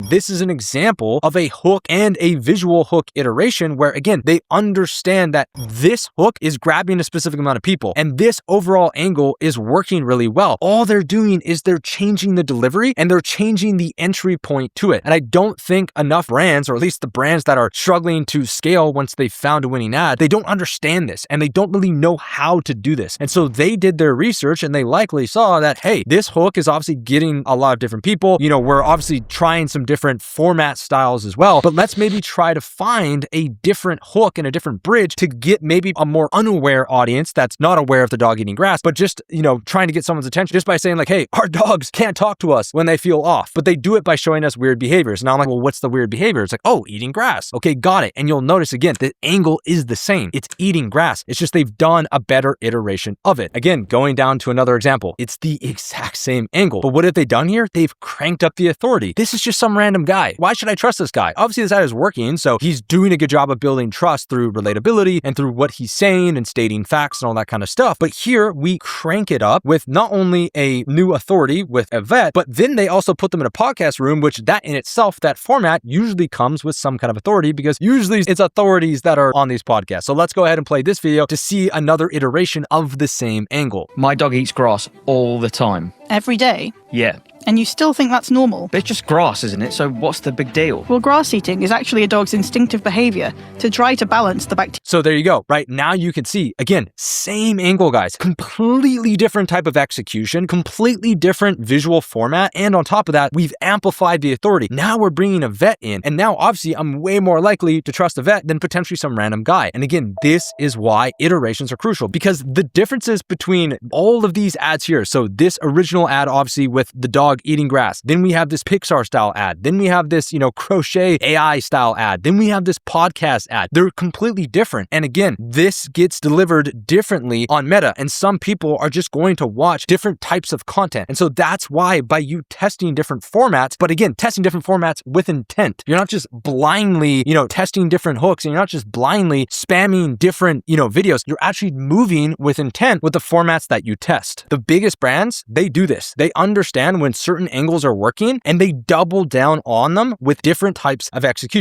This is an example of a hook and a visual hook iteration where, again, they understand that this hook is grabbing a specific amount of people and this overall angle is working really well. All they're doing is they're changing the delivery and they're changing the entry point to it. And I don't think enough brands, or at least the brands that are struggling to scale once they found a winning ad, they don't understand this and they don't really know how to do this. And so they did their research and they likely saw that, hey, this hook is obviously getting a lot of different people. You know, we're obviously trying some different format styles as well, but let's maybe try to find a different hook and a different bridge to get maybe a more unaware audience that's not aware of the dog eating grass, but just, you know, trying to get someone's attention just by saying like, hey, our dogs can't talk to us when they feel off, but they do it by showing us weird behaviors. Now I'm like, well, what's the weird behavior? It's like, oh, eating grass. Okay, got it. And you'll notice again, the angle is the same. It's eating grass. It's just they've done a better iteration of it. Again, going down to another example, it's the exact same angle. But what have they done here? They've cranked up the authority. This is just some random guy. Why should I trust this guy? Obviously, this ad is working, so he's doing a good job of building trust through relatability and through what he's saying and stating facts and all that kind of stuff. But here we crank it up with not only a new authority with a vet, but then they also put them in a podcast room, which that in itself, that format usually comes with some kind of authority because usually it's authorities that are on these podcasts. So let's go ahead and play this video to see another iteration of the same angle. My dog eats grass all the time. Every day? Yeah. And you still think that's normal? But it's just grass, isn't it? So what's the big deal? Well, grass eating is actually a dog's instinctive behavior to try to balance the bacteria. So there you go. Right now you can see, again, same angle, guys, completely different type of execution, completely different visual format. And on top of that, we've amplified the authority. Now we're bringing a vet in. And now obviously I'm way more likely to trust a vet than potentially some random guy. And again, this is why iterations are crucial, because the differences between all of these ads here. So this original ad, obviously with the dog eating grass. Then we have this Pixar style ad. Then we have this, crochet AI style ad. Then we have this podcast ad. They're completely different. And again, this gets delivered differently on Meta. And some people are just going to watch different types of content. And so that's why by you testing different formats, but again, testing different formats with intent, you're not just blindly, testing different hooks, and you're not just blindly spamming different, videos. You're actually moving with intent with the formats that you test. The biggest brands, they do this. They understand when certain angles are working and they double down on them with different types of execution.